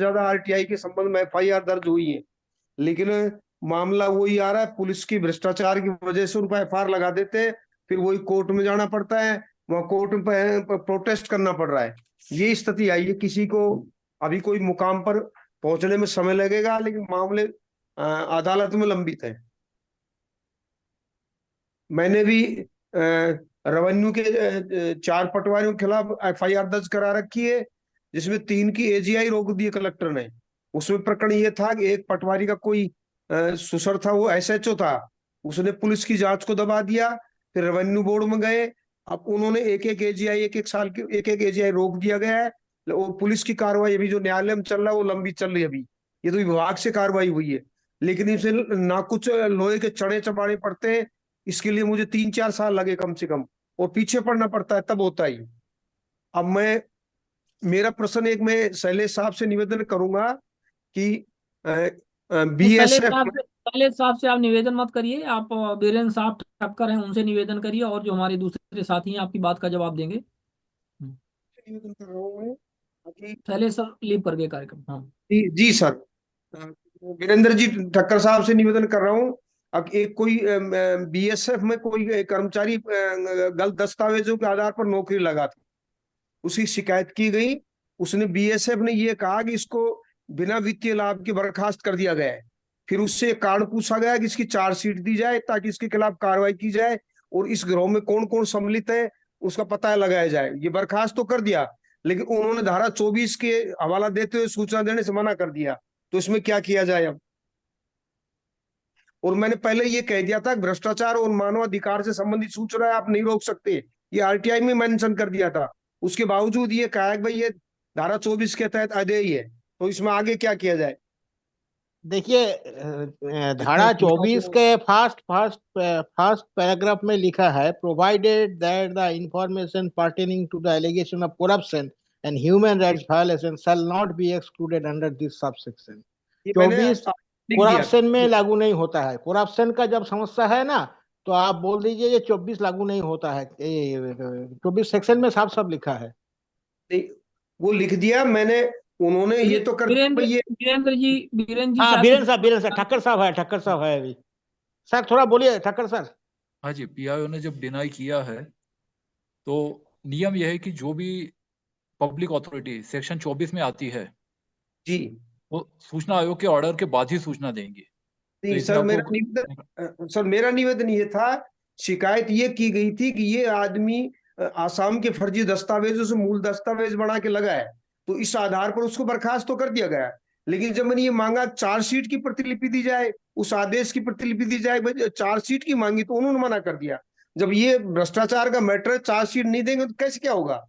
ज्यादा आरटीआई के संबंध में एफआईआर दर्ज हुई है, लेकिन मामला वही आ रहा है, पुलिस की भ्रष्टाचार की वजह से उनको एफआईआर लगा देते हैं, फिर वही कोर्ट में जाना पड़ता है, वहां कोर्ट में प्रोटेस्ट करना पड़ रहा है। ये स्थिति आई है। किसी को अभी कोई मुकाम पर पहुंचने में समय लगेगा, लेकिन मामले अदालत में लंबित है। मैंने भी रेवेन्यू के 4 पटवारियों के खिलाफ एफआईआर दर्ज करा रखी है, जिसमें 3 की एजीआई रोक दी है कलेक्टर ने। उसमें प्रकरण ये था कि एक पटवारी का कोई सुसर था, वो एसएचओ था, उसने पुलिस की जांच को दबा दिया। फिर रेवेन्यू बोर्ड में गए, अब उन्होंने एक एक एजीआई, एक एक साल की एक एक एजीआई रोक दिया गया है। और पुलिस की कार्रवाई अभी जो न्यायालय में चल रहा है वो लंबी चल रही है अभी। ये तो विभाग से कार्रवाई हुई है, लेकिन इसे ना कुछ लोहे के चढ़े चबाड़े पड़ते हैं। इसके लिए मुझे 3-4 साल लगे कम से कम, और पीछे पड़ना पड़ता है तब होता ही। अब मैं, मेरा प्रश्न एक, मैं शैलेश साहब से निवेदन करूंगा कि बीएसएफ में। शैलेश साहब से आप निवेदन मत करिए। आप बीरेन्द्र साहब ठक्कर हैं, उनसे निवेदन करिए, और जो हमारे दूसरे साथी हैं आपकी बात का जवाब देंगे। निवेदन कर रहा हूँ मैं कि शैलेश सर लीव कर गए कार्यक्रम। हाँ जी सर, वीरेंद्र जी ठक्कर साहब से निवेदन कर रहा हूँ। अब एक कोई बीएसएफ में कोई कर्मचारी गलत दस्तावेजों के आधार पर नौकरी लगा था, उसकी शिकायत की गई। उसने, बीएसएफ ने ये कहा कि इसको बिना वित्तीय लाभ के बर्खास्त कर दिया गया है। फिर उससे कारण पूछा गया कि इसकी चार्जशीट दी जाए ताकि इसके खिलाफ कार्रवाई की जाए, और इस गिरोह में कौन कौन सम्मिलित है उसका पता लगाया जाए। ये बर्खास्त तो कर दिया, लेकिन उन्होंने धारा 24 के हवाला देते हुए सूचना देने से मना कर दिया। तो इसमें क्या किया जाए अब? और मैंने पहले ये कह दिया था, भ्रष्टाचार और मानव अधिकार से संबंधित सूचना आप नहीं रोक सकते, ये आरटीआई में मेंशन कर दिया था। उसके बावजूद ये कहा कि भाई ये धारा 24 के तहत अधेय है, तो इसमें आगे क्या किया जाए? देखिए, धारा 24 के फर्स्ट फर्स्ट फर्स्ट पैराग्राफ में लिखा है, provided that the information pertaining to the allegation of corruption and human rights violation shall not be excluded under this subsection. ये मैंने 24 लिख दिया करप्शन में था। लागू नहीं होता है। करप्शन का जब समस्या है ना, तो आप बोल दीजिए ये 24 लागू नहीं होता है। 24 सेक्शन में साफ साफ लिखा है। नहीं, वो लिख दिया मैंने। उन्होंने ये तो कर दिया वीरेंद्र भाई ये। वीरेंद्र जी हाँ, शायद कुछ। वीरेंद्र साहब, ठक्कर साहब है अभी। सर थोड़ा बोलिए, ठक्कर सर। हाँ जी, पीआईओ ने जब डिनाई किया है तो नियम यह है कि जो भी पब्लिक अथॉरिटी सेक्शन 24 में आती है जी वो सूचना आयोग के ऑर्डर के बाद ही सूचना देंगी। तो नहीं इसमें सर, मेरा आपको निवेदन, सर मेरा निवेदन ये था, शिकायत ये की गई थी कि ये आदमी आसाम के फर्जी दस्तावेजों से मूल दस्तावेज बना के लगा है, तो इस आधार पर उसको बर्खास्त तो कर दिया गया। लेकिन जब मैंने ये मांगा चार्जशीट की प्रतिलिपि दी जाए, उस आदेश की प्रतिलिपि दी जाए, चार्जशीट की मांगी तो उन्होंने मना कर दिया। जब ये भ्रष्टाचार का मैटर, चार्जशीट नहीं देंगे तो कैसे क्या होगा?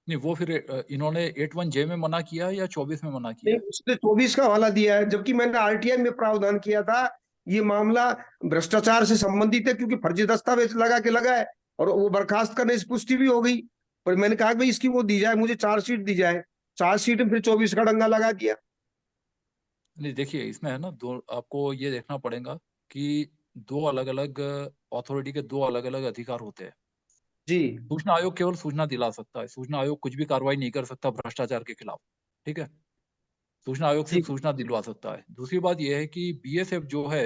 नहीं, वो फिर इन्होंने 81J में मना किया है या 24 में मना किया नहीं, है? उसने 24 का हवाला दिया है, जबकि मैंने आरटीआई में प्रावधान किया था ये मामला भ्रष्टाचार से संबंधित है, क्योंकि फर्जी दस्तावेज लगा के लगा है, और वो बर्खास्त करने से पुष्टि भी हो गई। पर मैंने कहा कि भाई इसकी वो दी जाए, मुझे चार्जशीट दी जाए। चार्जशीट में फिर 24 का डंगा लगा दिया। नहीं, देखिए इसमें है ना, दो आपको ये देखना पड़ेगा कि दो अलग अलग अथॉरिटी के दो अलग अलग अधिकार होते हैं। जी सूचना आयोग केवल सूचना दिला सकता है, सूचना आयोग कुछ भी कार्रवाई नहीं कर सकता भ्रष्टाचार के खिलाफ। ठीक है, सूचना आयोग जी सिर्फ सूचना दिलवा सकता है। दूसरी बात यह है कि बीएसएफ जो है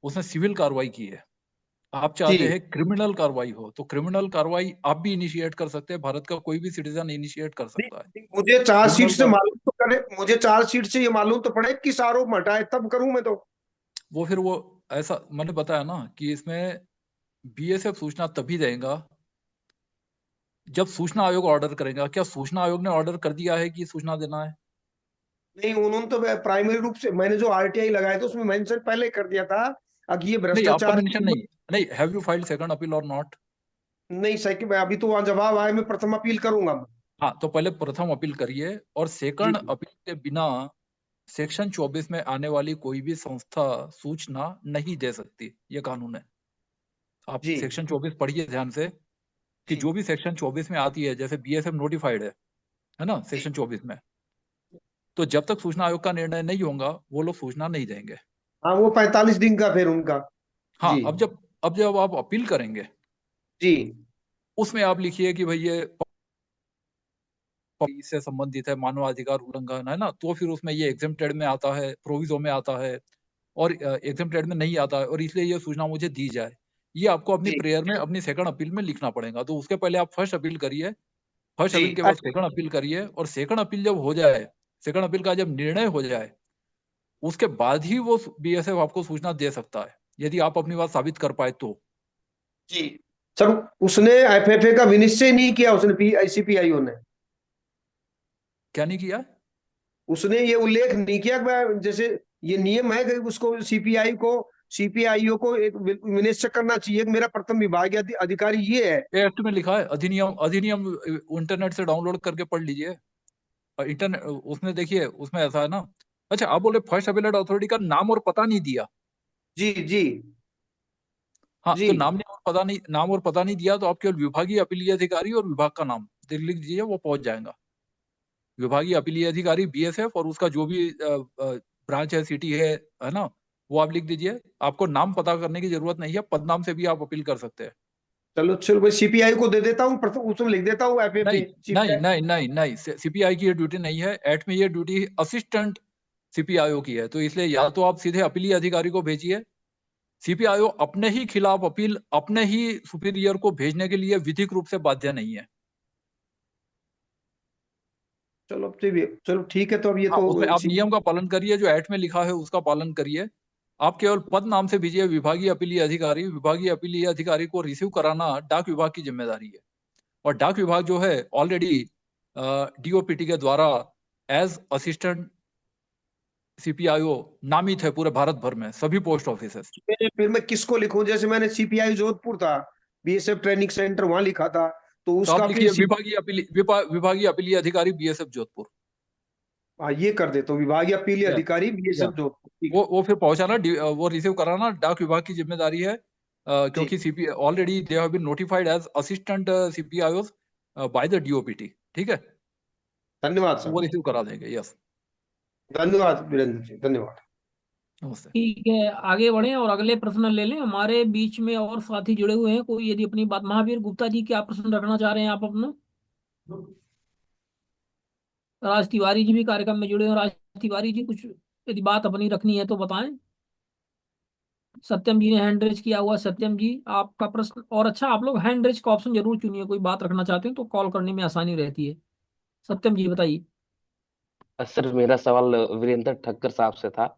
उसने सिविल कार्रवाई की है। आप चाहते जी हैं क्रिमिनल कार्रवाई हो, तो क्रिमिनल कार्रवाई आप भी इनिशिएट कर सकते हैं, भारत का कोई भी सिटीजन इनिशिएट कर सकता है मुझे चार्जशीट क्रिमिनल से कार्रवाई। मालूम तो करे, मुझे चार्जशीट से ये मालूम तो पड़े किस आरोप में हटाए, तब करूं मैं तो। वो फिर वो ऐसा मैंने बताया ना कि इसमें बीएसएफ सूचना तभी देगा जब सूचना आयोग ऑर्डर करेगा। क्या सूचना आयोग ने ऑर्डर कर दिया है कि सूचना देना है? नहीं, उन्होंने तो प्राइमरी रूप से, मैंने जो आरटीआई लगाया था उसमें मेंशन पहले कर दिया था, अब ये नहीं, आपका भ्रष्टाचार। मेंशन नहीं। नहीं, have you filed second appeal और नॉट? नहीं सर, मैं अभी तो वहां जवाब आया, मैं प्रथम अपील करूंगा मैं। हाँ, तो पहले प्रथम अपील करिए, और जी सेकंड अपील के बिना सेक्शन 24 में आने वाली कोई भी संस्था सूचना नहीं दे सकती, ये कानून है। आप जी सेक्शन 24 पढ़िए ध्यान से कि जी जो भी सेक्शन 24 में आती है, जैसे बीएसएफ नोटिफाइड है ना जी। सेक्शन 24 में, तो जब तक सूचना आयोग का निर्णय नहीं होगा वो लोग सूचना नहीं देंगे। हाँ, वो 45 दिन का फिर उनका। हाँ, जी अब जब आप अपील करेंगे जी उसमें आप लिखिए कि भाई ये इससे संबंधित है, मानवाधिकार उल्लंघन है ना, तो फिर उसमें ये एग्जेम्प्टेड में आता है, प्रोविजो में आता है, और एग्जेम्प्टेड में नहीं आता है, और इसलिए ये सूचना मुझे दी जाए। ये आपको अपनी जी प्रेयर में, अपनी सेकंड अपील में लिखना पड़ेगा। तो उसके पहले आप फर्स्ट अपील करिए, फर्स्ट जी अपील के बाद सेकंड अपील करिए, और सेकंड अपील जब हो जाए, सेकंड अपील का जब निर्णय हो जाए, उसके बाद ही वो बीएसएफ आपको सूचना दे सकता है, यदि आप अपनी बात साबित कर पाए तो। जी सर, उसने एफएफए का विनिश्चय नहीं किया, उसने आईसीपीआईओ ने, क्या नहीं किया? उसने ये उल्लेख नहीं किया कि जैसे ये नियम है कि उसको सीपीआईओ को एक विनिश्चय करना चाहिए कि मेरा प्रथम विभागीय अधिकारी ये है। एक्ट में लिखा है, अधिनियम, अधिनियम इंटरनेट से डाउनलोड करके पढ़ लीजिए। इंटरनेट उसमें देखिए, उसमें ऐसा है ना। अच्छा, आप बोले फर्स्ट अपेलेट अथॉरिटी का नाम और पता नहीं दिया। जी जी हाँ, जी तो नाम और पता नहीं दिया, तो आप केवल विभागीय अपीलीय अधिकारी और विभाग का नाम लिख दीजिए, वो पहुंच जाएगा। विभागीय अपीलीय अधिकारी बीएसएफ, और उसका जो भी ब्रांच है, सिटी है ना, वो आप लिख दीजिए। आपको नाम पता करने की जरूरत नहीं है, पद नाम से भी आप अपील कर सकते हैं। चलो चलो, मैं सीपीआई को दे देता हूँ, उसमें लिख देता हूँ एफएफए नहीं नहीं नहीं नहीं नहीं, सीपीआई की ये ड्यूटी नहीं है, एक्ट में ये ड्यूटी असिस्टेंट सीपीआईओ की है। तो इसलिए या तो आप सीधे अपीलीय अधिकारी को भेजिए। सीपीआईओ अपने ही खिलाफ अपील अपने ही सुपीरियर को भेजने के लिए विधिक रूप से बाध्य नहीं है। चलो चलो ठीक है, तो अब ये हाँ, तो उसमें आप नियम का पालन करिए, जो एक्ट में लिखा है उसका पालन करिए। आप केवल पद नाम से भेजिए विभागीय अपीलीय अधिकारी। विभागीय अपीलीय अधिकारी को रिसीव कराना डाक विभाग की जिम्मेदारी है, और डाक विभाग जो है ऑलरेडी डीओपीटी के द्वारा एज असिस्टेंट सीपीआईओ नामित है पूरे भारत भर में, सभी पोस्ट ऑफिसेस। फिर मैं किसको लिखूं? जैसे मैंने सीपीआई जोधपुर था, बीएसएफ ट्रेनिंग सेंटर, वहां लिखा था, तो तो आप उसका लिखिए फिर विभागीय अपीलीय अधिकारी बीएसएफ जोधपुर। हाँ, ये कर देता हूँ, विभागीय अपीलीय या, अधिकारी या, बीएसएफ जोधपुर, ठीक है। वो फिर पहुंचाना, वो रिसीव कराना डाक विभाग की जिम्मेदारी है, जी क्योंकि CP already they have been notified as assistant CPIOs by the DoPT. ठीक है, धन्यवाद तो वो सर, रिसीव करा देंगे। यस, धन्यवाद वीरेंद्र जी, धन्यवाद। नमस्ते। ठीक है, आगे बढ़े और अगले प्रश्न ले लें। हमारे बीच में और साथी जुड़े हुए हैं, कोई यदि अपनी बात, महावीर गुप्ता जी, क्या प्रश्न रखना चाह रहे हैं आप अपना? राज तिवारी जी भी कार्यक्रम में जुड़े हैं। राज तिवारी जी, कुछ यदि बात अपनी रखनी है तो बताएं। सत्यम जी ने हैंड रेज किया हुआ। सत्यम जी, आपका प्रश्न। और अच्छा, आप लोग हैंड रेज का ऑप्शन जरूर चुनिए, कोई बात रखना चाहते हैं तो कॉल करने में आसानी रहती है। सत्यम जी बताइए। सर मेरा सवाल वीरेंद्र ठक्कर साहब से था।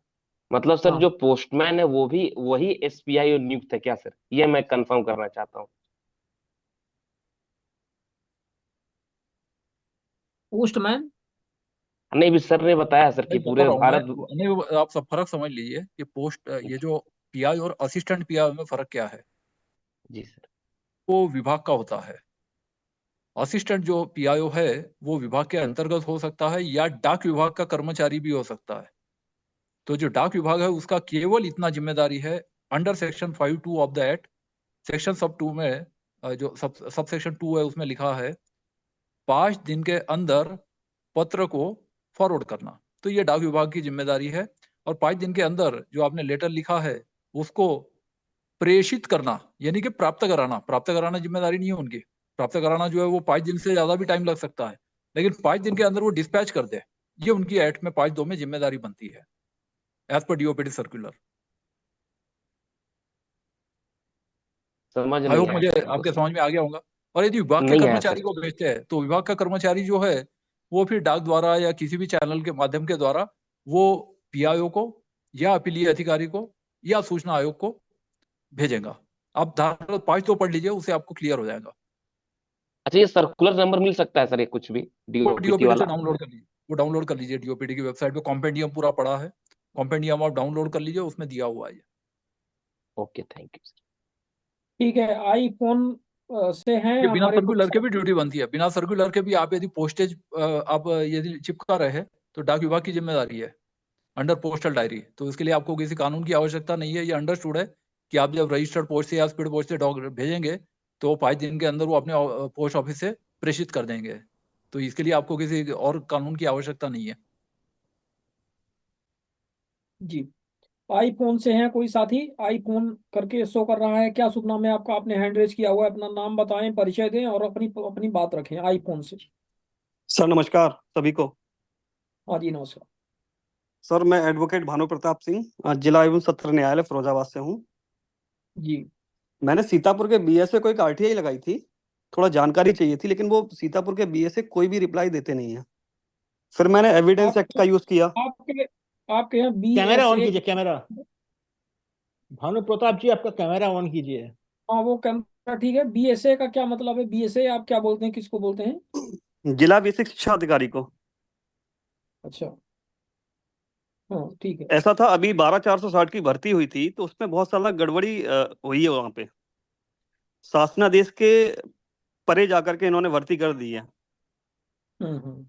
मतलब सर, हाँ, जो पोस्टमैन है वो भी वही एसपीआई नियुक्त है क्या सर? ये मैं कंफर्म करना चाहता हूँ। पोस्टमैन। नहीं, भी सर ने बताया सर कि नहीं, बता पूरे रहा हूँ मैं। भारत। नहीं, आप सब फर्क समझ लीजिए कि पोस्ट, ये जो पीआई और असिस्टेंट पीआई में फर्क क्या है। जी सर। वो विभाग का होता है। असिस्टेंट जो पीआईओ है वो विभाग के अंतर्गत हो सकता है, या डाक विभाग का कर्मचारी भी हो सकता है। तो जो डाक विभाग है उसका केवल इतना जिम्मेदारी है, under section 5(2) of the act, section सब 2 में, जो सब सेक्शन 2 है उसमें लिखा है 5 दिन के अंदर पत्र को फॉरवर्ड करना। तो ये डाक विभाग की जिम्मेदारी है। और 5 दिन के अंदर जो आपने लेटर लिखा है उसको प्रेषित करना, यानी कि प्राप्त कराना जिम्मेदारी नहीं है उनकी। प्राप्त कराना जो है वो 5 दिन से ज्यादा भी टाइम लग सकता है, लेकिन 5 दिन के अंदर वो डिस्पैच कर दे, ये उनकी एक्ट में 5(2) में जिम्मेदारी बनती है, एज पर डीओपीटी सर्कुलर। समझ आई नहीं होप आया मुझे सर हमको आपके सर। समझ में आ गया होगा। और यदि विभाग के नहीं आया कर्मचारी सर। को भेजते हैं तो विभाग का कर्मचारी जो है वो फिर डाक द्वारा या किसी भी चैनल के माध्यम के द्वारा वो पीआईओ को या अपीलीय अधिकारी को या सूचना आयोग को भेजेगा। आप धारा 5 तो पढ़ लीजिए, उससे आपको क्लियर हो जाएगा। अच्छा, ये सर्कुलर नंबर मिल सकता है सर, ये कुछ भी वो डीओपीटी डीओपीटी से वाला? डाउनलोड कर लीजिए, वो डाउनलोड कर लीजिए डीओपीटी की वेबसाइट पे, कॉम्पेंडियम पूरा पड़ा है, कॉम्पेंडियम आप डाउनलोड कर लीजिए, उसमें दिया हुआ है। Okay, thank you sir. ठीक है, आईफोन से हैं ये बिना हमारे कोई सर्कुलर के भी साथी? ड्यूटी बनती है। बिना सर्कुलर के भी आप यदि पोस्टेज आप यदि चिपका रहे हैं तो डाक विभाग की जिम्मेदारी है, अंडर पोस्टल डायरी। तो इसके लिए आपको किसी कानून की आवश्यकता नहीं है। ये अंडरस्टूड है कि आप जब रजिस्टर्ड पोस्ट से या स्पीड पोस्ट से डॉग भेजेंगे तो 5 दिन के अंदर वो अपने पोस्ट ऑफिस से प्रेषित कर देंगे। तो इसके लिए आपको किसी और कानून की आवश्यकता नहीं है। जी, आईफोन से हैं कोई साथी? आईफोन करके शो कर रहा है, क्या शुभ नाम है आपका? आपने हैंड रेज किया हुआ है, अपना नाम बताएं, परिचय दें और अपनी अपनी बात रखें। आईफोन से। सर नमस्कार सभी को। हाँ जी नमस्कार। सर मैं एडवोकेट भानु प्रताप सिंह जिला एवं सत्र न्यायालय फिरोजाबाद से हूँ। जी मैंने सीतापुर के बीएसए को एक आरटीआई लगाई थी, थोड़ा जानकारी चाहिए थी, लेकिन वो सीतापुर के बीएसए कोई भी रिप्लाई देते नहीं है। फिर मैंने एविडेंस एक्ट का यूज किया। आपके आपके यहाँ कैमरा ऑन BSA। कीजिए, कैमरा। भानु प्रताप जी, आपका कैमरा ऑन कीजिए। हाँ वो कैमरा ठीक है। BSA का क्या मतलब है? BSA आप क्या बोलते हैं, किसको बोलते हैं? जिला बेसिक शिक्षा अधिकारी को। अच्छा हाँ ठीक है। ऐसा था, अभी 12,460 की भर्ती हुई थी, तो उसमें बहुत सारा गड़बड़ी हुई है वहां पे। शासनादेश के परे जाकर के इन्होंने भर्ती कर दी है। हम्म।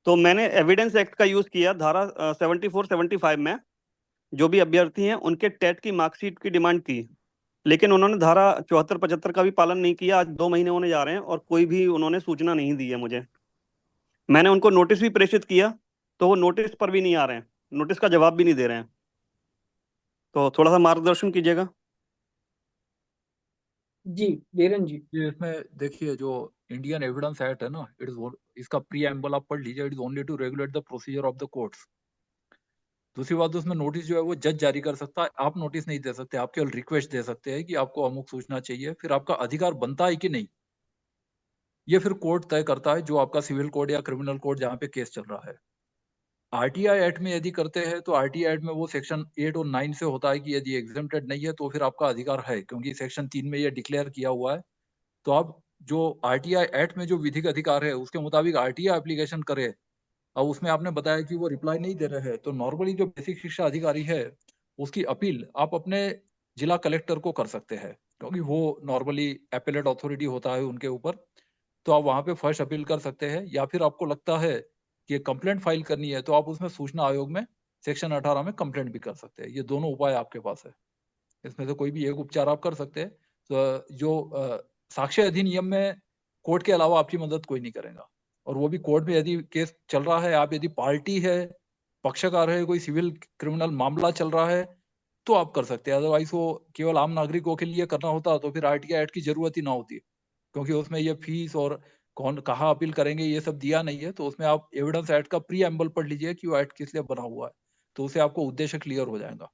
तो मैंने एविडेंस एक्ट का यूज किया, धारा 74-75 में जो भी अभ्यर्थी हैं उनके टेट की मार्कशीट की डिमांड की, लेकिन उन्होंने धारा 74-75 का भी पालन नहीं किया। आज 2 महीने होने जा रहे हैं और कोई भी उन्होंने सूचना नहीं दी है मुझे। मैंने उनको नोटिस भी प्रेषित किया, तो वो नोटिस पर भी नहीं आ रहे हैं, नोटिस का जवाब भी नहीं दे रहे हैं। तो थोड़ा सा मार्गदर्शन कीजिएगा। जी धीरेन्द्र जी। ये इसमें देखिए, जो इंडियन एविडेंस एक्ट है ना, इसका प्रीएम्बल आप पढ़ लीजिए। It is only to regulate the procedure of the courts. दूसरी बात, उसमें नोटिस जो है वो जज जारी कर सकता है, आप नोटिस नहीं दे सकते। आप केवल रिक्वेस्ट दे सकते हैं कि आपको अमुक सूचना चाहिए, फिर आपका अधिकार बनता है कि नहीं ये फिर कोर्ट तय करता है, जो आपका सिविल कोड या क्रिमिनल कोड जहाँ पे केस चल रहा है। आरटीआई एक्ट में यदि करते हैं तो आरटीआई एक्ट में वो सेक्शन 8 और 9 से होता है कि यदि एग्जेम्प्टेड नहीं है तो फिर आपका अधिकार है, क्योंकि सेक्शन 3 में ये डिक्लेयर किया हुआ है। तो आप जो आरटीआई एक्ट में जो विधिक अधिकार है उसके मुताबिक आरटीआई एप्लीकेशन करे, अब उसमें आपने बताया कि वो रिप्लाई नहीं दे रहे हैं, तो नॉर्मली जो बेसिक शिक्षा अधिकारी है उसकी अपील आप अपने जिला कलेक्टर को कर सकते हैं, क्योंकि वो नॉर्मली एपेलेट अथॉरिटी होता है उनके ऊपर। तो आप वहां पे फर्स्ट अपील कर सकते हैं, या फिर आपको लगता है कि कंप्लेंट फाइल करनी है तो आप उसमें सूचना आयोग में सेक्शन 18 में कंप्लेंट भी कर सकते हैं। ये दोनों उपाय आपके पास है, इसमें से कोई भी एक उपचार आप कर सकते हैं। तो जो साक्ष्य अधिनियम में कोर्ट के अलावा आपकी मदद कोई नहीं करेगा, और वो भी कोर्ट में यदि केस चल रहा है, आप यदि पार्टी है, पक्षकार है, कोई सिविल क्रिमिनल मामला चल रहा है तो आप कर सकते हैं। अदरवाइज वो केवल आम नागरिकों के लिए करना होता तो फिर आरटीआई एक्ट की जरूरत ही ना होती, क्योंकि उसमें ये फीस और कौन कहाँ अपील करेंगे ये सब दिया नहीं है। तो उसमें आप एविडेंस एक्ट का प्री एम्बल पढ़ लीजिए कि वो एक्ट किस लिए बना हुआ है, तो उससे आपको उद्देश्य क्लियर हो जाएगा।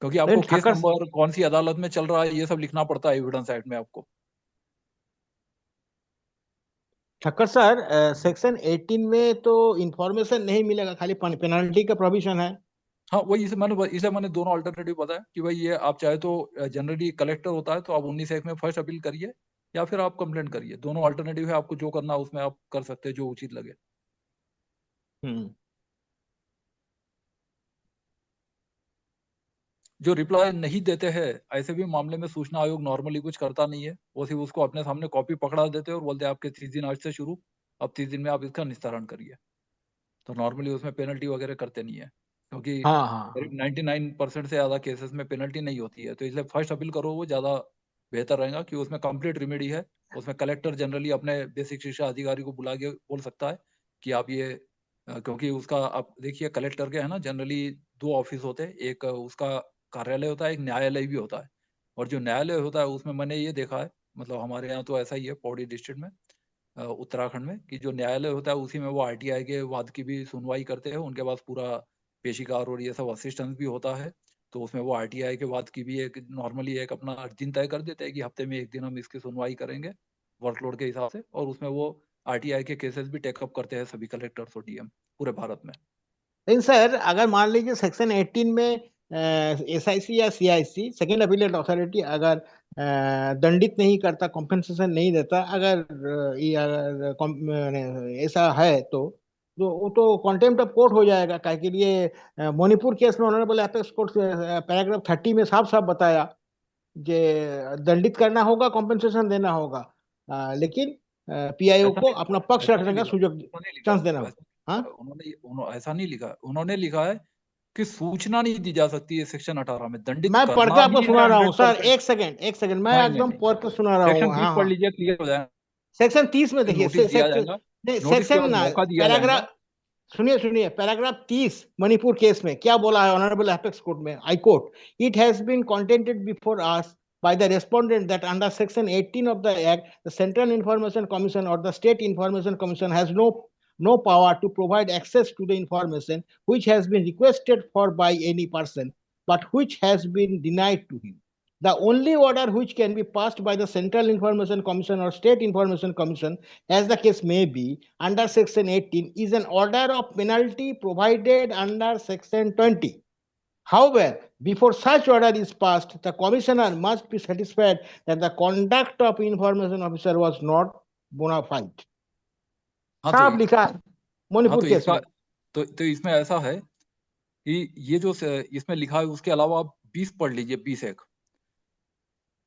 क्योंकि आपको लेकिन केस ठाकर नंबर, कौन सी अदालत में चल रहा है, ये सब लिखना पड़ता है एविडेंस एक्ट में आपको। ठक्कर सर, सेक्शन 18 में तो इंफॉर्मेशन नहीं मिलेगा, खाली पेनल्टी का प्रोविजन है। हाँ वही, इसे मैंने दोनों अल्टरनेटिव बताया कि भाई ये आप चाहे तो जनरली कलेक्टर होता है तो आप 19 में फर्स्ट अपील करिए, या फिर आप कंप्लेंट करिए। दोनों अल्टरनेटिव है, आपको जो करना है उसमें आप कर सकते हैं, जो उचित लगे। जो रिप्लाई नहीं देते हैं ऐसे भी मामले में सूचना आयोग नॉर्मली कुछ करता नहीं है, वो सिर्फ उसको अपने सामने कॉपी पकड़ा देते हैं और बोलते हैं आपके 30 दिन आज से शुरू, अब 30 दिन में आप इसका निस्तारण करिए। तो नॉर्मली उसमें पेनल्टी वगैरह करते नहीं है, क्योंकि हाँ हाँ करीब 99% से ज्यादा केसेस में पेनल्टी नहीं होती है। तो इसलिए फर्स्ट अपील करो, वो ज्यादा बेहतर रहेगा कि उसमें कंप्लीट रिमेडी है। उसमें कलेक्टर जनरली अपने बेसिक शिक्षा अधिकारी को बुला के बोल सकता है कि आप ये क्योंकि उसका आप देखिए कलेक्टर के है ना जनरली 2 ऑफिस होते हैं, एक उसका कार्यालय होता है, एक न्यायालय भी होता है। और जो न्यायालय होता है उसमें मैंने ये देखा है, मतलब हमारे यहाँ तो ऐसा ही है पौड़ी डिस्ट्रिक्ट में, उत्तराखंड में, कि जो न्यायालय होता है उसी में वो आरटीआई के वाद की भी सुनवाई करते हैं। उनके पास पूरा पेशिकार और ये सब असिस्टेंस भी होता है। तो उसमें वो आरटीआई के वाद की भी एक नॉर्मली एक अपना दिन तय कर देते हैं कि हफ्ते में 1 दिन हम इसकी सुनवाई करेंगे वर्कलोड के हिसाब से। और उसमें वो आरटीआई के केसेस भी टेकअप करते हैं सभी कलेक्टर्स और डीएम पूरे भारत में। लेकिन सर, अगर मान लीजिए सेक्शन 18 में एसआईसी या सीआईसी, सेकेंड अपीलेट अथॉरिटी, अगर दंडित नहीं करता, कॉम्पेंसेशन नहीं देता, अगर ऐसा है तो वो तो कॉन्टेम्प्ट ऑफ कोर्ट हो जाएगा। काहे के लिए मणिपुर केस में ऑनरेबल एपेक्स कोर्ट पैराग्राफ 30 में साफ साफ बताया कि दंडित करना होगा, कॉम्पेंसेशन देना होगा, लेकिन पीआईओ ऐसा को नहीं अपना लिखा, पक्ष ऐसा नहीं रखने का लिखा, सुযোগ, उन्होंने लिखा चांस है, देना होगा। हाँ, ऐसा नहीं लिखा। उन्होंने लिखा है कि सूचना नहीं दी जा सकती है सेक्शन 18 में, दंडित मैं पढ़ के करना आपको ही सुना है रहा हूँ सर। 100%। एक सेकंड, मैं नहीं नहीं एकदम नहीं, पढ़ के सुना रहा हूँ। सेक्शन 30 हाँ पढ़ हाँ, लीजिए, क्लियर हो जाएगा। सेक्शन 30 में देखिए, नोटिस दिया जाएगा, नोटिस के सेक्शन बाद मौका दिया जाएगा। पैराग्राफ, सुनिए पैराग्राफ 30 मणिपुर केस में क्या बोला है ऑनरेबल एपेक्स कोर्ट में, high court, it has been contended before us by the respondent that under Section 18 of the Act, the Central Information Commission or the State Information Commission has no power to provide access to the information which has been requested for by any person, but which has been denied to him. The only order which can be passed by the Central Information Commission or State Information Commission, as the case may be, under Section 18 is an order of penalty provided under Section 20. However, before such order is passed, the commissioner must be satisfied that the conduct of information officer was not bona fide. हाँ साफ लिखा है हाँ मणिपुर तो case इसका में। तो इसमें ऐसा है कि ये जो इसमें लिखा है उसके अलावा आप 20 पढ़ लीजिए, 20 एक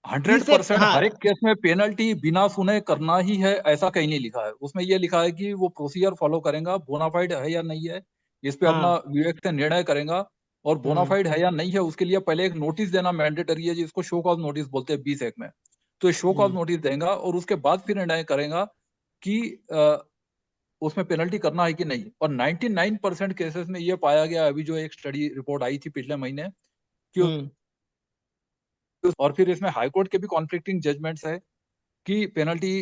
100% हाँ। हर एक केस में पेनल्टी बिना सुने करना ही है, ऐसा कहीं नहीं लिखा है। उसमें ये लिखा है कि वो प्रोसीजर फॉलो करेगा, बोनाफाइड है या नहीं है, इस पे अपना विवेक से निर्णय करेगा, और बोनाफाइड है या नहीं है उसके लिए पहले एक नोटिस देना मैंडेटरी है, जिसको शो कॉज नोटिस बोलते हैं 20 एक में। तो शो कॉज नोटिस देगा और उसके बाद फिर निर्णय करेगा कि उसमें पेनल्टी करना है कि नहीं। और 99% केसेस में ये पाया गया, अभी जो एक स्टडी रिपोर्ट आई थी पिछले महीने कि और फिर इसमें हाई कोर्ट के भी कॉन्फ्लिक्टिंग जजमेंट्स है कि पेनल्टी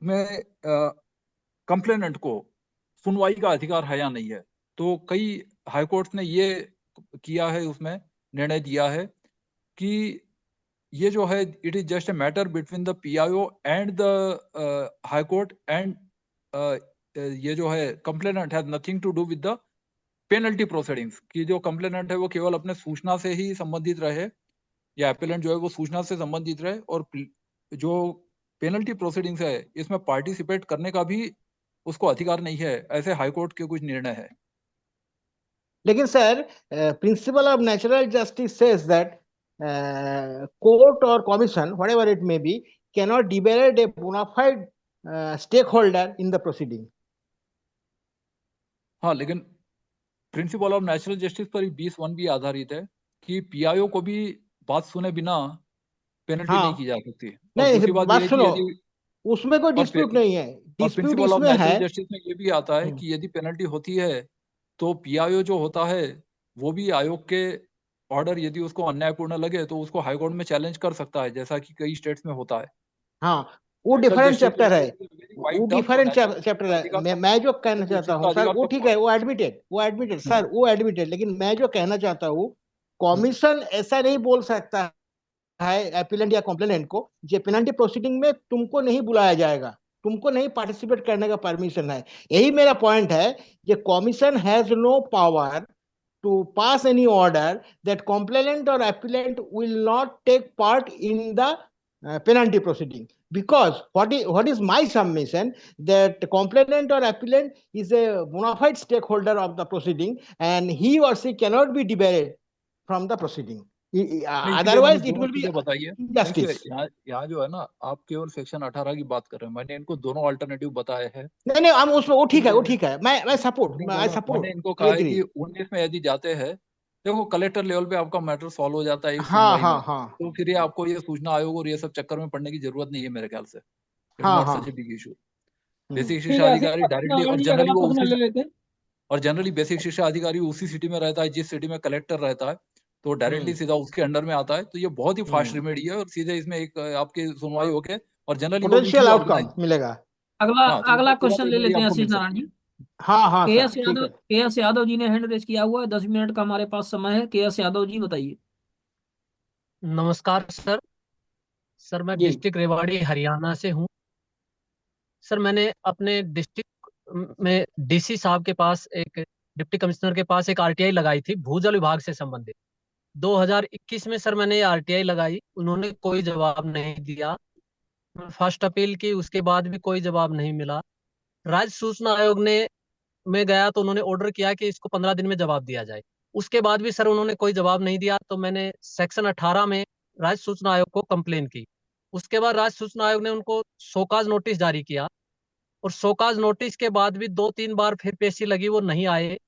में कंप्लेनेंट को सुनवाई का अधिकार है या नहीं है। तो कई हाई कोर्ट्स ने ये किया है, उसमें निर्णय दिया है कि ये जो है it is just a matter between the PIO and the high court, and ये जो है complainant has nothing to do with the penalty proceedings, कि जो कंप्लेनेंट है वो केवल अपने सूचना से ही संबंधित रहे, या एपेलेंट जो है वो सूचना से संबंधित रहे, और जो पेनल्टी प्रोसीडिंग्स है इसमें पार्टिसिपेट करने का भी उसको अधिकार नहीं है। ऐसे हाई कोर्ट के कुछ निर्णय है। लेकिन sir, principle of natural justice says that court or commission, whatever it may be, cannot debarate a bona fide stakeholder in the proceeding. हाँ, लेकिन प्रिंसिपल ऑफ नेचुरल जस्टिस पर 20(1) भी आधारित है कि पीआईओ को भी बात सुने बिना पेनल्टी नहीं की जा सकती। नहीं, दूसरी बात बात ये है सुनो, कि यदि उसमें कोई डिस्प्यूट नहीं है। और डिस्प्यूट प्रिंसिपल ऑफ इसमें है नेचुरल जस्टिस में ये भी आता है कि यदि पेनल्टी होती है तो पीआईओ जो होता है वो भी आयोग के ऑर्डर यदि उसको अन्यायपूर्ण लगे तो उसको हाई कोर्ट में चैलेंज कर सकता है, जैसा कि कई स्टेट्स में होता है। हाँ, वो डिफरेंट चैप्टर है, वो डिफरेंट चैप्टर है। मैं जो कहना चाहता हूँ सर, वो ठीक है, वो एडमिटेड सर, वो एडमिटेड। लेकिन मैं जो कहना चाहता हूँ, कमीशन ऐसा नहीं बोल सकता है एपिलेंट या कॉम्प्लेनेंट को, जो पेनल्टी प्रोसीडिंग में तुमको नहीं बुलाया जाएगा, तुमको नहीं पार्टिसिपेट करने का परमिशन है। यही मेरा पॉइंट है, ये commission has no power to pass any order that complainant or appellant will not take part in the penalty proceeding, because what is my submission, that complainant or appellant is a bona fide stakeholder of the proceeding and he or she cannot be debarred from the proceeding. Otherwise it will be injustice. यहाँ जो है ना, आप केवल section 18 की बात कर रहे हैं, मैंने इनको दोनों अल्टरनेटिव बताए हैं। नहीं, हम उसमें वो ठीक है, मैं सपोर्ट मैंने इनको कहा है कि 19 में यदि जाते हैं, देखो कलेक्टर लेवल पे आपका मैटर सॉल्व हो जाता है इस सुनवाई में, तो फिर ये आपको ये सूचना आयोग और ये सब चक्कर में पड़ने की जरूरत नहीं है मेरे ख्याल से। सच ए बिग इशू। बेसिक शिक्षा अधिकारी डायरेक्टली और जनरली बेसिक शिक्षा अधिकारी उसी सिटी में रहता है जिस सिटी में कलेक्टर रहता है, तो डायरेक्टली सीधा उसके अंडर में आता है। तो ये बहुत ही फास्ट रेमेडी है और सीधे इसमें एक आपकी सुनवाई होके और जनरली पोटेंशियल आउटकम मिलेगा। अगला क्वेश्चन ले लेते हैं आशीष नारायण जी। हाँ के.एस. यादव जी ने हैंड रेज किया हुआ है। 10 मिनट का हमारे पास समय है। के.एस. यादव जी बताइए। नमस्कार सर मैं डिस्ट्रिक्ट रेवाड़ी हरियाणा से हूँ। सर मैंने अपने डिस्ट्रिक्ट में डीसी साहब के पास, एक डिप्टी कमिश्नर के पास एक आरटीआई लगाई थी भूजल विभाग से संबंधित। 2021 में सर मैंने ये आरटीआई लगाई, उन्होंने कोई जवाब नहीं दिया। फर्स्ट अपील की, उसके बाद भी कोई जवाब नहीं मिला। राज्य सूचना आयोग में गया तो उन्होंने ऑर्डर किया कि इसको 15 दिन में जवाब दिया जाए। उसके बाद भी सर उन्होंने कोई जवाब नहीं दिया, तो मैंने सेक्शन 18 में राज्य सूचना आयोग को कंप्लेन की। उसके बाद राज्य सूचना आयोग ने उनको शोकाज नोटिस जारी किया, और शोकाज नोटिस के बाद भी 2-3 बार फिर पेशी लगी, वो नहीं आए।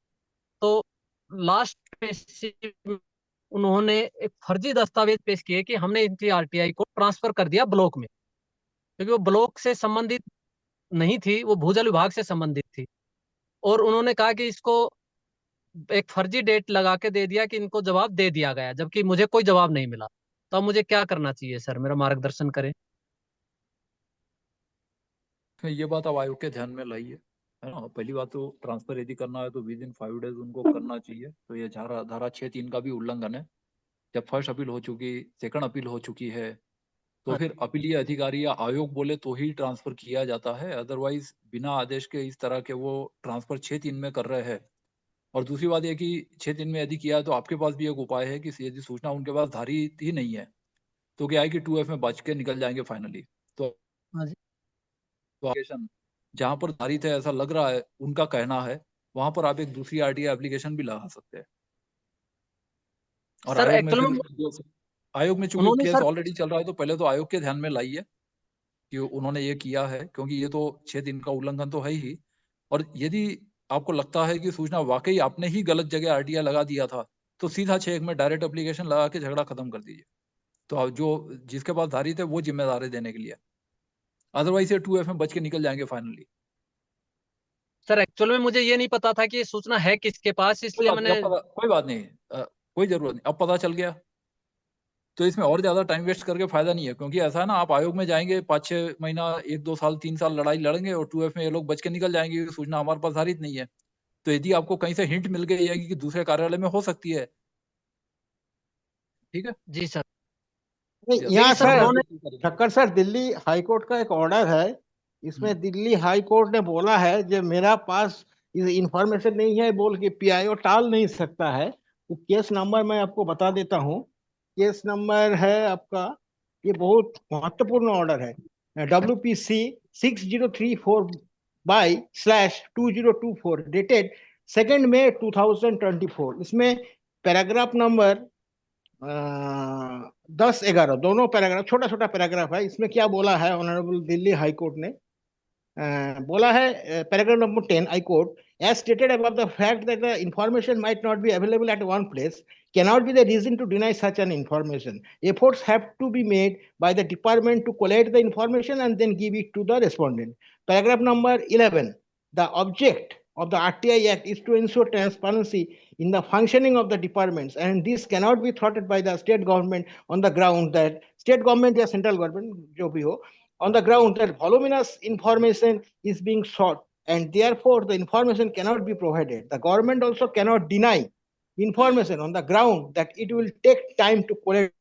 तो लास्ट पेशी उन्होंने एक फर्जी दस्तावेज पेश किए कि हमने इनकी आरटीआई को ट्रांसफर कर दिया ब्लॉक में, क्योंकि वो ब्लॉक से संबंधित नहीं थी, वो भूजल विभाग से संबंधित थी। और उन्होंने कहा कि इसको एक फर्जी डेट लगा के दे दिया कि इनको जवाब दे दिया गया, जबकि मुझे कोई जवाब नहीं मिला। तो अब मुझे क्या करना चाहिए सर, मेरा मार्गदर्शन करें। इसमें ये बात अब आयोग के ध्यान में लाइए, है ना। पहली बात तो ट्रांसफर यदि करना है तो विद इन 5 डेज उनको करना चाहिए। तो ये धारा 6(3) का भी उल्लंघन है। जब फर्स्ट अपील हो चुकी, सेकंड अपील हो चुकी है, तो फिर अपीलीय अधिकारी या आयोग बोले तो ही ट्रांसफर किया जाता है। अदरवाइज बिना आदेश के इस तरह के वो ट्रांसफर 6(3) में कर रहे हैं। और दूसरी बात यह कि 6(3) में यदि किया है तो आपके पास भी एक उपाय है कि यदि सूचना उनके पास धारित ही नहीं है तो क्या है कि 2F में बच के निकल जाएंगे फाइनली। तो हाँ जी। एप्लीकेशन जहां पर धारित है ऐसा लग रहा है, उनका कहना है, वहां पर आप एक दूसरी आरटीआई एप्लीकेशन भी लगा सकते हैं। और सर आयोग में एक्चुअल फिर में आयोग में चूंकि उन्होंने केस सर ऑलरेडी चल रहा है तो पहले तो आयोग के ध्यान में लाइए कि उन्होंने ये किया है, क्योंकि ये तो 6 दिन का उल्लंघन तो है ही। और यदि आपको लगता है कि सूचना वाकई आपने ही गलत जगह आरटीआई लगा दिया था तो सीधा 6(1) में डायरेक्ट एप्लीकेशन लगा के झगड़ा खत्म कर दीजिए। तो आप जो जिसके पास धारित है वो जिम्मेदार है देने के लिए। अदरवाइज ये 2F में बच के निकल जाएंगे फाइनली। सर एक्चुअल में मुझे ये नहीं पता था कि ये सूचना है किसके पास, इसलिए मैंने कोई बात नहीं, कोई जरूरत नहीं। अब पता चल गया तो इसमें और ज्यादा टाइम वेस्ट करके फायदा नहीं है, क्योंकि ऐसा है ना, आप आयोग में जाएंगे 5-6 महीना, 1-2 साल 3 साल लड़ाई लड़ेंगे और 2F में ये लोग बच के निकल जाएंगे, सूचना हमारे पास धारित नहीं है। तो यदि आपको कहीं से हिंट मिल गई है कि दूसरे कार्यालय में हो सकती है, ठीक है। जी सर। नहीं, Yes. यहाँ देखिए सर सर उन्होंने Thakkar sir, Delhi high court का एक ऑर्डर है। इसमें दिल्ली हाई कोर्ट ने बोला है जो मेरा पास इंफॉर्मेशन नहीं है बोल के पीआईओ टाल नहीं सकता है। तो केस नंबर मैं आपको बता देता हूँ। केस नंबर है आपका, ये बहुत महत्वपूर्ण ऑर्डर है, WPC 6034 बाई /2024 डेटेड 2 मई 2024। इसमें पैराग्राफ नंबर 10-11 दोनों पैराग्राफ, छोटा छोटा पैराग्राफ है। इसमें क्या बोला है ऑनरेबल दिल्ली हाई कोर्ट ने, बोला है paragraph number 10, I quote, as stated above, the fact that the information might not be available at one place cannot be the reason to deny such an information. Efforts have to be made by the department to collect the information and then give it to the respondent. Paragraph number 11, the object of the RTI Act is to ensure transparency in the functioning of the departments, and this cannot be thwarted by the state government on the ground that state government or central government, जो भी हो, on the ground that voluminous information is being sought and therefore the information cannot be provided. The government also cannot deny information on the ground that it will take time to collect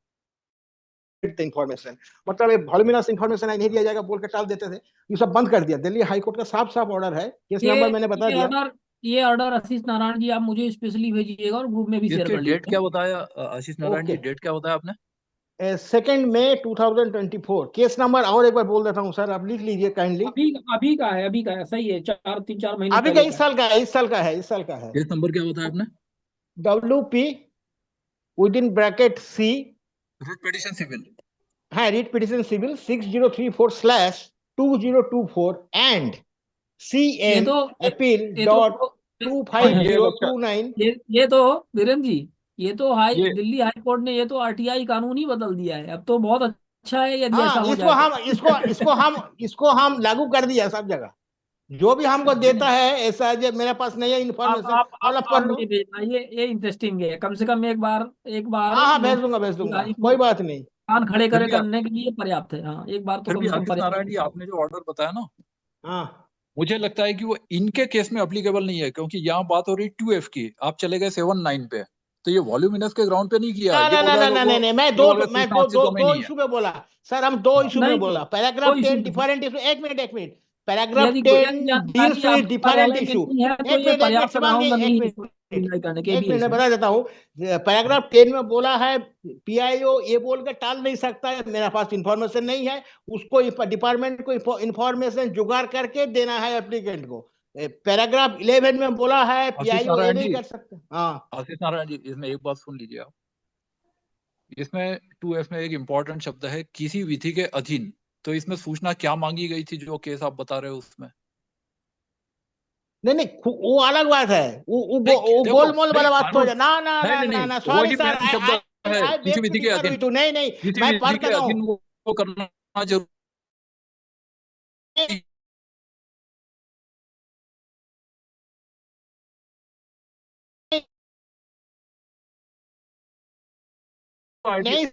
the information. मतलब ये voluminous information नहीं दिया जाएगा बोल के टाल देते थे, ये सब बंद कर दिया। दिल्ली हाई कोर्ट का साफ साफ ऑर्डर है, केस ये नंबर मैंने बता ये दिया। ऑर्डर ये ऑर्डर आशीष नारायण जी आप मुझे स्पेशली भेजिएगा और ग्रुप में भी शेयर इसके कर डेट क्या लीजिएगा। बताया आशीष नारायण जी, ओके, डेट क्या बताया आपने? 2 मई 2024। केस नंबर और एक बार बोल देता हूँ सर, आप लिख लीजिए काइंडली। अभी का है, सही है, 3-4 महीने अभी का, पहले इस का साल का है, इस साल का है, इस साल का है। केस नंबर क्या बताया आपने? WP within bracket C, writ petition civil, हाँ, रिट पिटिशन सिविल 6034/2024 एंड ये CN तो अपील ये तो डॉट हाँ ये अच्छा, 25029। ये तो वीरेंद्र जी, ये तो ये दिल्ली हाई कोर्ट ने ये तो आरटीआई कानून ही बदल दिया है। अब तो बहुत अच्छा है यदि ऐसा हाँ, हो इसको जाए तो। हम इसको हम लागू कर दिया सब जगह। जो भी हमको देता है ऐसा, जो मेरे पास नहीं है इंफॉर्मेशन, और आप पढ़ लो। मुझे भेजना, ये इंटरेस्टिंग है। कम से कम एक बार हाँ हाँ, भेज दूंगा, भेज दिल्ली दूंगा, हाई कोई कोर्ट बात नहीं। कान खड़े फिर करे भी करने के लिए पर्याप्त है। हाँ, एक बार तो फिर कम भी से कम आशीष नारायण जी, पर्याप्त आपने जो ऑर्डर बताया ना, हाँ मुझे लगता है कि वो इनके केस में अप्लीकेबल नहीं है, क्योंकि यहाँ बात हो रही 2F की, आप चले गए 7-9 पे। तो ये वॉल्यूमिनस के ग्राउंड पे नहीं किया, ना ये ना बोल ना रहा है ना ना लोगों, नहीं नहीं, मैं ये दो बोल रहे मैं सूचना दो दो अस्तित्व में दो नहीं है। इशू में बोला सर, हम दो हाँ, इशू नहीं में बोला। नहीं, पैराग्राफ कोई इशू 10 नहीं। डिफरेंट इशू, एक मिनट एक मिनट, पैराग्राफ यदि 10 जानकारी डील्स विद आपके डिफरेंट कार्यालय में इशू। नहीं है तो ये एक मिनट पर्याप्त शिवांगी, मानूंगा नहीं एक इसको मिनट, डिनाई करने के एक भी है मिनट मैं इसमें। बता देता हूँ। पैराग्राफ 10 में बोला है पीआईओ ये बोल के टाल नहीं सकता है मेरे पास इंफॉर्मेशन नहीं है, उसको डिपार्टमेंट को इंफॉर्मेशन जुगाड़ करके देना है एप्लीकेंट को। पैराग्राफ 11 में बोला है आशीष पीआईओ ये नारायण नहीं जी, कर सकता। हाँ आशीष नारायण जी, इसमें एक बात सुन लीजिए आप। इसमें 2F में एक इंपॉर्टेंट शब्द है, किसी विधि के अधीन। तो इसमें सूचना क्या मांगी गई थी जो केस आप बता रहे हो उसमें? नहीं नहीं, वो अलग बात है, नहीं वो देखो, गोलमोल नहीं वाला बात हो कानून, जाए ना ना नहीं ना नहीं ना नहीं, ना, वो सॉरी ही सर, मेन आई शब्द आई है, आई किसी बेग टू विधि के डिफर अधीन। With you. नहीं नहीं, किसी मैं विधि पढ़ के देता अधीन हूँ। वो करना जरूरी। नहीं